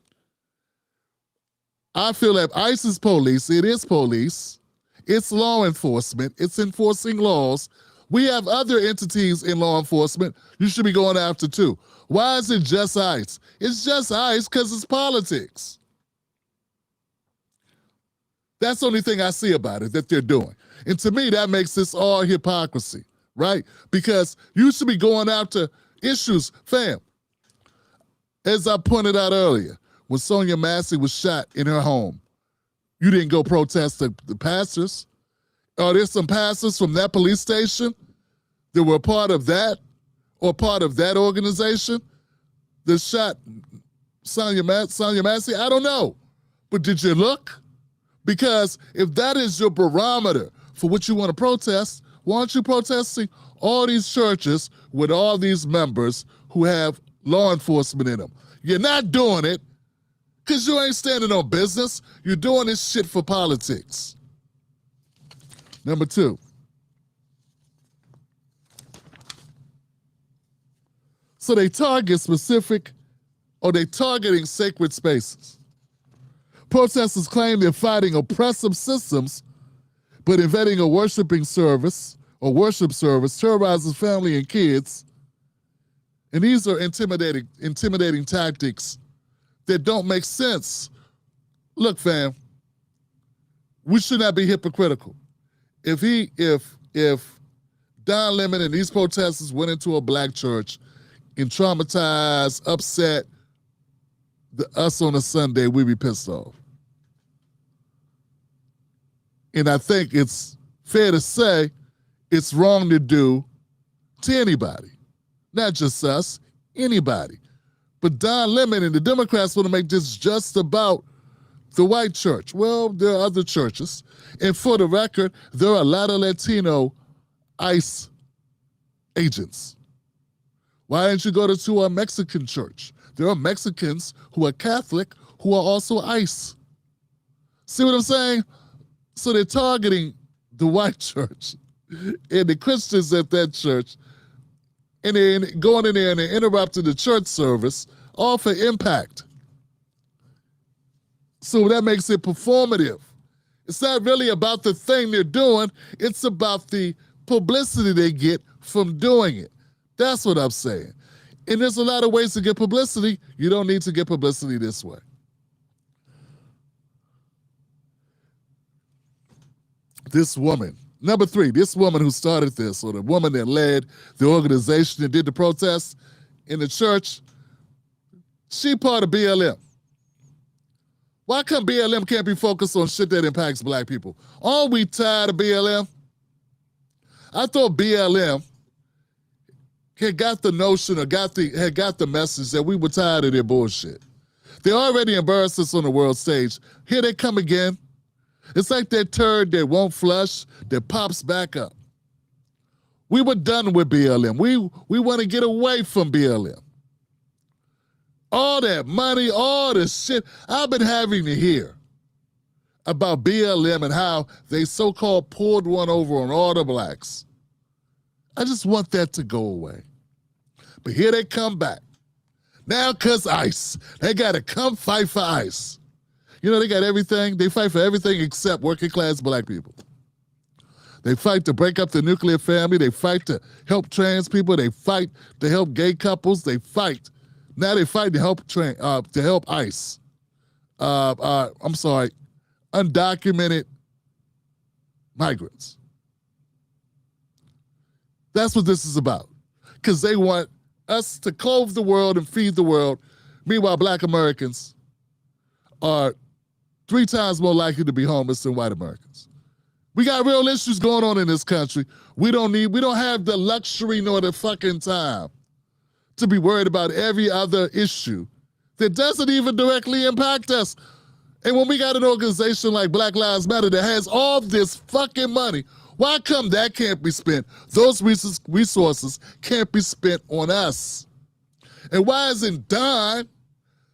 I feel that ICE is police, it is police, It's law enforcement. It's enforcing laws. We have other entities in law enforcement you should be going after too. Why is it just ICE? It's just ICE because it's politics. That's the only thing I see about it that they're doing. And to me, that makes this all hypocrisy, right? Because you should be going after issues. Fam, as I pointed out earlier, when Sonia Massey was shot in her home, you didn't go protest the pastors. Are there some pastors from that police station that were part of that or part of that organization that shot Sonia Massey? I don't know. But did you look? Because if that is your barometer for what you want to protest, why aren't you protesting all these churches with all these members who have law enforcement in them? You're not doing it because you ain't standing on business. You're doing this shit for politics. Number two. So they target specific, or they targeting sacred spaces. Protesters claim they're fighting oppressive systems, but invading a worshiping service or worship service terrorizes family and kids. And these are intimidating tactics that don't make sense. Look, fam, we should not be hypocritical. If Don Lemon and these protesters went into a black church and traumatized, upset us on a Sunday, we'd be pissed off. And I think it's fair to say it's wrong to do to anybody, not just us, anybody. But Don Lemon and the Democrats want to make this just about the white church. Well, there are other churches. And for the record, there are a lot of Latino ICE agents. Why didn't you go to a Mexican church? There are Mexicans who are Catholic who are also ICE. See what I'm saying? So they're targeting the white church and the Christians at that church, and they're going in there and they're interrupting the church service, all for impact. So that makes it performative. It's not really about the thing they're doing, it's about the publicity they get from doing it. That's what I'm saying. And there's a lot of ways to get publicity. You don't need to get publicity this way. This woman, number three, this woman who started this, or the woman that led the organization that did the protests in the church, she part of BLM. Why come BLM can't be focused on shit that impacts black people? Aren't we tired of BLM? I thought BLM had got the notion or had got the message that we were tired of their bullshit. They already embarrassed us on the world stage. Here they come again. It's like that turd that won't flush, that pops back up. We were done with BLM. We want to get away from BLM. All that money, all the shit I've been having to hear about BLM and how they so-called poured one over on all the blacks. I just want that to go away. But here they come back. Now, because ICE, they got to come fight for ICE. You know, they got everything. They fight for everything except working class black people. They fight to break up the nuclear family. They fight to help trans people. They fight to help gay couples. They fight. Now they fight to help ICE. Undocumented migrants. That's what this is about. Because they want us to clothe the world and feed the world. Meanwhile, black Americans are 3 times more likely to be homeless than white Americans. We got real issues going on in this country. We don't have the luxury nor the fucking time to be worried about every other issue that doesn't even directly impact us. And when we got an organization like Black Lives Matter that has all this fucking money, why come that can't be spent? Those resources can't be spent on us. And why isn't Don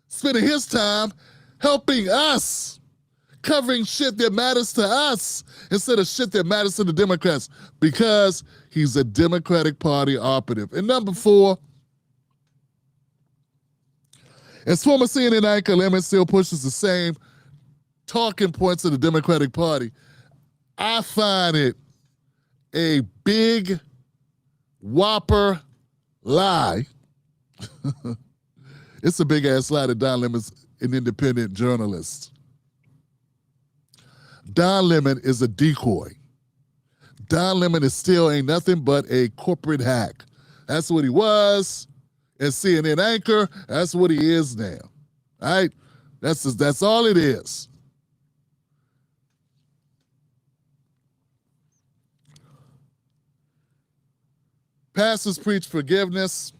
spending his time helping us, covering shit that matters to us instead of shit that matters to the Democrats? Because he's a Democratic Party operative. And number 4, as former CNN anchor Lemon still pushes the same talking points of the Democratic Party, I find it a big whopper lie. It's a big ass lie that Don Lemon's an independent journalist. Don Lemon is a decoy. Don Lemon is still ain't nothing but a corporate hack. That's what he was as CNN anchor. That's what he is now. All right? That's all it is. Pastors preach forgiveness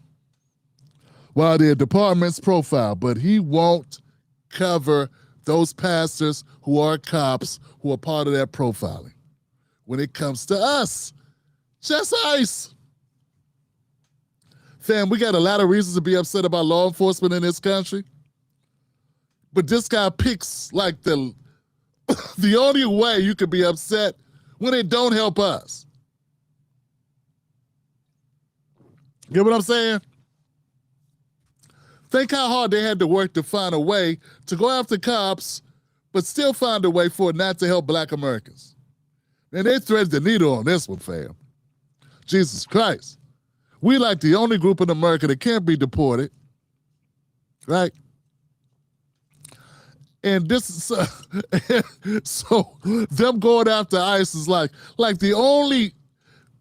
while their departments profile, but he won't cover those pastors who are cops who are part of that profiling. When it comes to us, just ICE. Fam, we got a lot of reasons to be upset about law enforcement in this country, but this guy picks like the only way you could be upset when it don't help us. Get what I'm saying? Think how hard they had to work to find a way to go after cops, but still find a way for it not to help black Americans. And they threaded the needle on this one, fam. Jesus Christ. We like the only group in America that can't be deported, right? And this is, so them going after ICE is like the only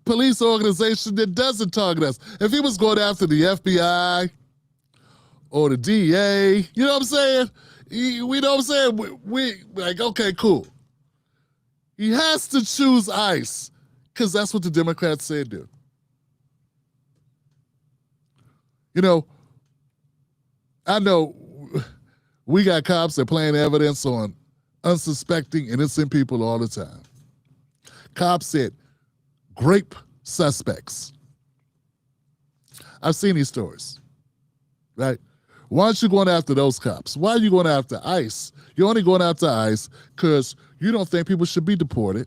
police organization that doesn't target us. If he was going after the FBI or the DA, you know what I'm saying? We know what I'm saying? We like, okay, cool. He has to choose ICE because that's what the Democrats say do. You know, I know we got cops that playing evidence on unsuspecting innocent people all the time. Cops said, grape suspects. I've seen these stories, right? Why aren't you going after those cops? Why are you going after ICE? You're only going after ICE because you don't think people should be deported.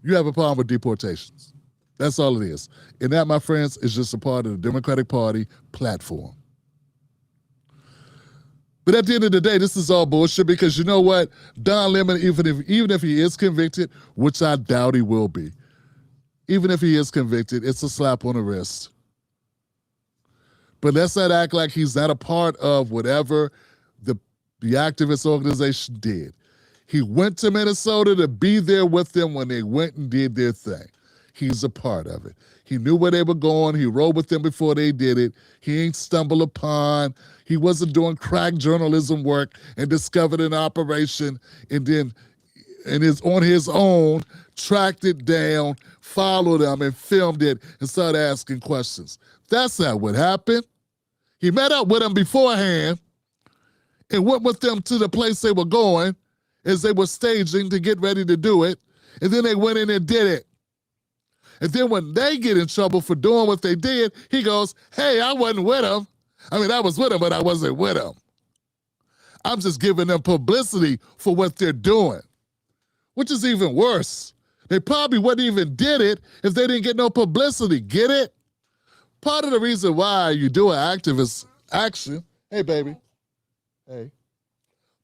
You have a problem with deportations. That's all it is. And that, my friends, is just a part of the Democratic Party platform. But at the end of the day, this is all bullshit because you know what? Don Lemon, even if he is convicted, which I doubt he will be, even if he is convicted, it's a slap on the wrist. But let's not act like he's not a part of whatever the activist organization did. He went to Minnesota to be there with them when they went and did their thing. He's a part of it. He knew where they were going. He rode with them before they did it. He ain't stumbled upon. He wasn't doing crack journalism work and discovered an operation and then is on his own, tracked it down, followed them and filmed it and started asking questions. That's not what happened. He met up with them beforehand and went with them to the place they were going as they were staging to get ready to do it. And then they went in and did it. And then when they get in trouble for doing what they did, he goes, hey, I wasn't with them. I mean, I was with them, but I wasn't with them. I'm just giving them publicity for what they're doing, which is even worse. They probably wouldn't even did it if they didn't get no publicity. Get it? Part of the reason why you do an activist action, hey, baby, hey.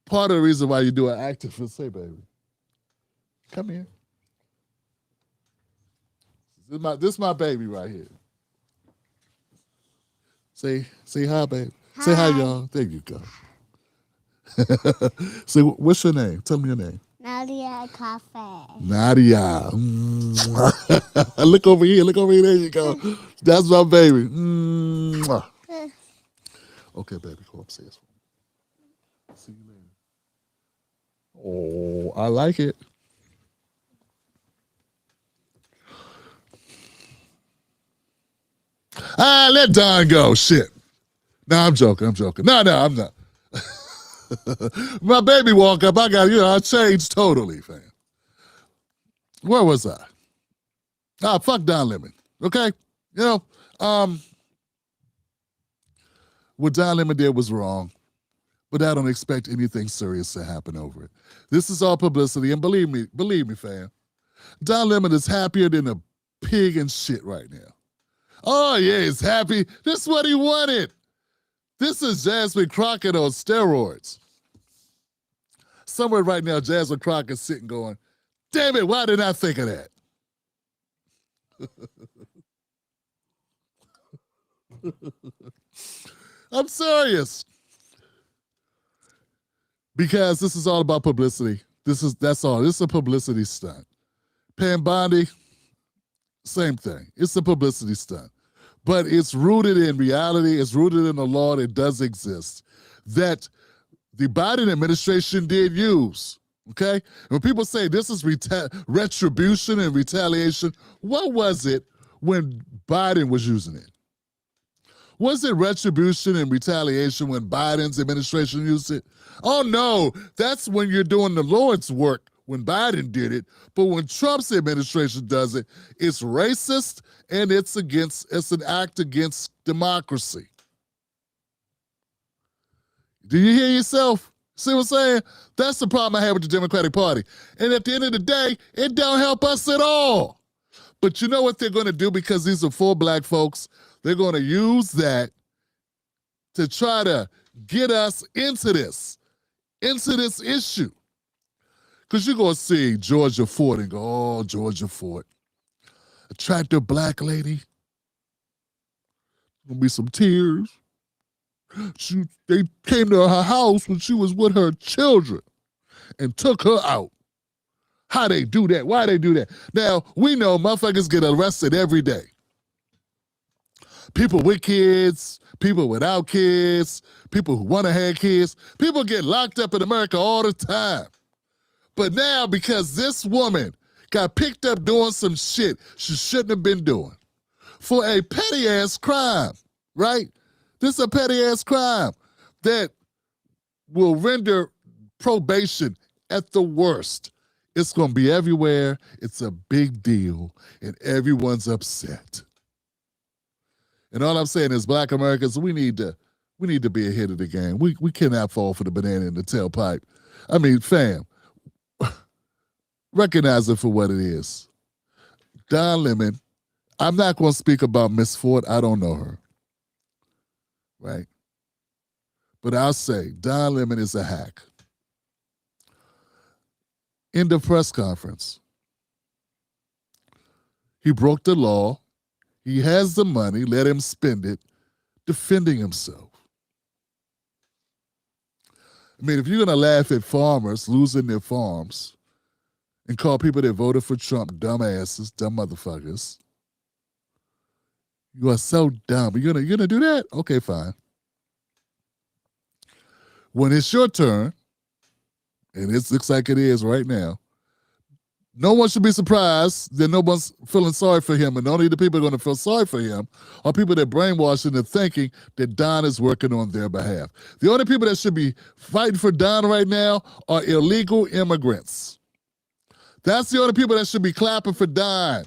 Part of the reason why you do an activist, hey, baby, come here. This is my baby right here. Say hi, baby. Hi. Say hi, y'all. There you go. Say, what's your name? Tell me your name. Nadia Cafe. Nadia. Look over here. Look over here. There you go. That's my baby. Okay, baby. Go upstairs. See you later. Oh, I like it. Let Don go. Shit. No, I'm joking. No, I'm not. My baby walk up. I changed totally, fam. Where was I? Fuck Don Lemon. Okay? You know, what Don Lemon did was wrong, but I don't expect anything serious to happen over it. This is all publicity, and believe me, fam, Don Lemon is happier than a pig in shit right now. Oh, yeah, he's happy. This is what he wanted. This is Jasmine Crockett on steroids. somewhere right now, Jasmine Crockett's sitting going, damn it, why didn't I think of that? I'm serious. Because this is all about publicity. That's all. This is a publicity stunt. Pam Bondi, same thing. It's a publicity stunt. But it's rooted in reality. It's rooted in the law that does exist, that the Biden administration did use. Okay? And when people say this is retribution and retaliation, what was it when Biden was using it? Was it retribution and retaliation when Biden's administration used it? Oh no, that's when you're doing the Lord's work when Biden did it. But when Trump's administration does it, it's racist and it's an act against democracy. Do you hear yourself? See what I'm saying? That's the problem I have with the Democratic Party. And at the end of the day, it don't help us at all. But you know what they're going to do, because these are full black folks? They're going to use that to try to get us into this issue. Because you're going to see Georgia Ford and go, oh, Georgia Ford, attractive black lady. Going to be some tears. They came to her house when she was with her children and took her out. How they do that? Why they do that? Now, we know motherfuckers get arrested every day. People with kids, people without kids, people who want to have kids. People get locked up in America all the time. But now, because this woman got picked up doing some shit she shouldn't have been doing for a petty-ass crime, right? This is a petty-ass crime that will render probation at the worst. It's going to be everywhere. It's a big deal, and everyone's upset. And all I'm saying is, black Americans, we need to be ahead of the game. We cannot fall for the banana in the tailpipe. I mean, fam, recognize it for what it is. Don Lemon, I'm not going to speak about Miss Ford. I don't know her. Right? But I'll say Don Lemon is a hack. In the press conference, he broke the law. He has the money. Let him spend it defending himself. I mean, if you're going to laugh at farmers losing their farms and call people that voted for Trump dumbasses, dumb motherfuckers, you are so dumb. You're gonna do that? Okay, fine. When it's your turn, and it looks like it is right now, no one should be surprised that no one's feeling sorry for him, and only the people who are going to feel sorry for him are people that brainwash into thinking that Don is working on their behalf. The only people that should be fighting for Don right now are illegal immigrants. That's the only people that should be clapping for Don.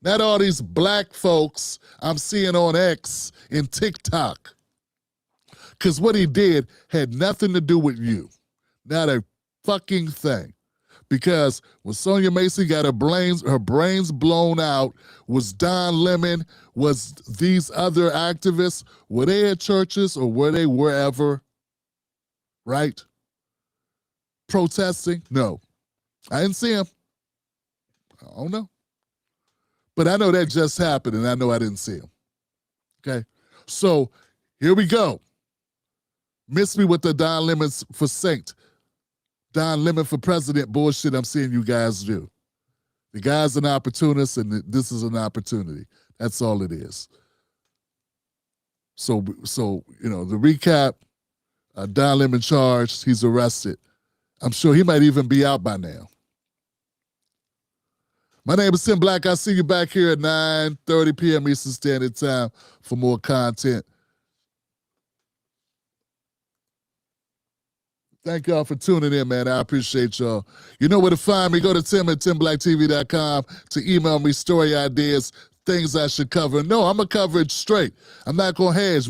Not all these black folks I'm seeing on X and TikTok. Because what he did had nothing to do with you. Not a fucking thing. Because when Sonia Macy got her brains blown out, was Don Lemon, was these other activists, were they at churches or were they wherever, right? Protesting? No. I didn't see him. I don't know. But I know that just happened, and I know I didn't see him. Okay? So here we go. Miss me with the Don Lemon for saint. Don Lemon for president bullshit I'm seeing you guys do. The guy's an opportunist, and this is an opportunity. That's all it is. So you know, the recap, Don Lemon charged, he's arrested. I'm sure he might even be out by now. My name is Tim Black. I'll see you back here at 9:30 p.m. Eastern Standard Time for more content. Thank y'all for tuning in, man. I appreciate y'all. You know where to find me. Go to Tim at TimBlackTV.com to email me story ideas, things I should cover. No, I'm going to cover it straight. I'm not going to hedge.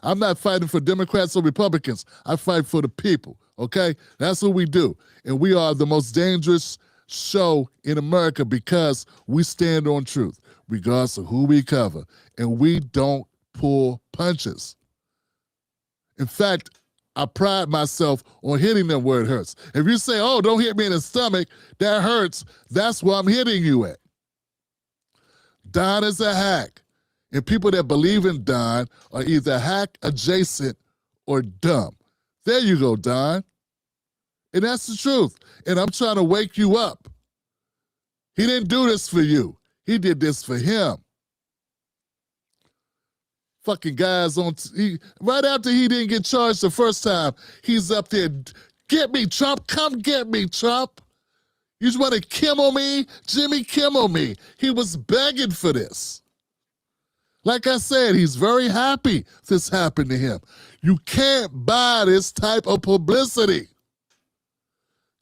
I'm not fighting for Democrats or Republicans. I fight for the people, okay? That's what we do. And we are the most dangerous show in America because we stand on truth, regardless of who we cover. And we don't pull punches. In fact, I pride myself on hitting them where it hurts. If you say, oh, don't hit me in the stomach, that hurts, that's where I'm hitting you at. Don is a hack. And people that believe in Don are either hack adjacent or dumb. There you go, Don. And that's the truth. And I'm trying to wake you up. He didn't do this for you. He did this for him. Fucking guys right after he didn't get charged the first time, he's up there, get me, Trump, come get me, Trump. You just want to Kimmel me? Jimmy Kimmel me. He was begging for this. Like I said, he's very happy this happened to him. You can't buy this type of publicity.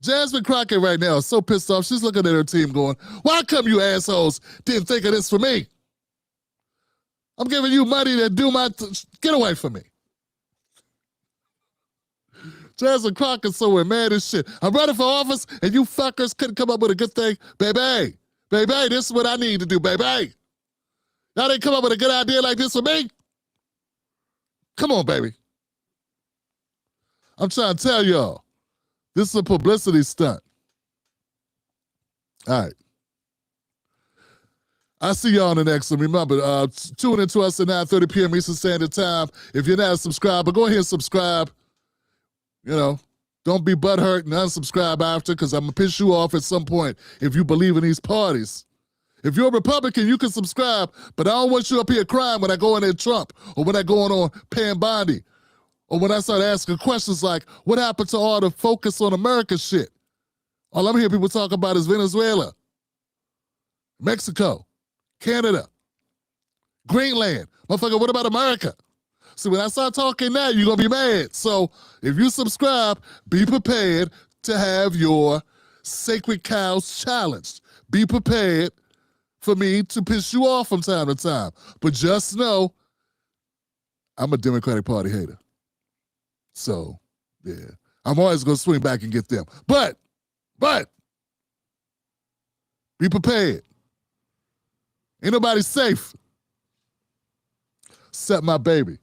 Jasmine Crockett right now is so pissed off. She's looking at her team going, why come you assholes didn't think of this for me? I'm giving you money to do get away from me. Jasmine Crockett's somewhere mad as shit. I'm running for office and you fuckers couldn't come up with a good thing. Baby, this is what I need to do, baby. Y'all didn't come up with a good idea like this for me? Come on, baby. I'm trying to tell y'all, this is a publicity stunt. All right. I'll see y'all on the next one. Remember, tune in to us at 9:30 p.m. Eastern Standard Time. If you're not a subscriber, go ahead and subscribe. You know, don't be butthurt and unsubscribe after, because I'm going to piss you off at some point if you believe in these parties. If you're a Republican, you can subscribe, but I don't want you up here crying when I go in at Trump or when I go on Pam Bondi or when I start asking questions like, what happened to all the focus on America shit? All I'm hearing people talk about is Venezuela, Mexico, Canada, Greenland. Motherfucker, what about America? See, when I start talking now, you're going to be mad. So if you subscribe, be prepared to have your sacred cows challenged. Be prepared for me to piss you off from time to time. But just know, I'm a Democratic Party hater. So, yeah. I'm always going to swing back and get them. But, be prepared. Ain't nobody safe except my baby.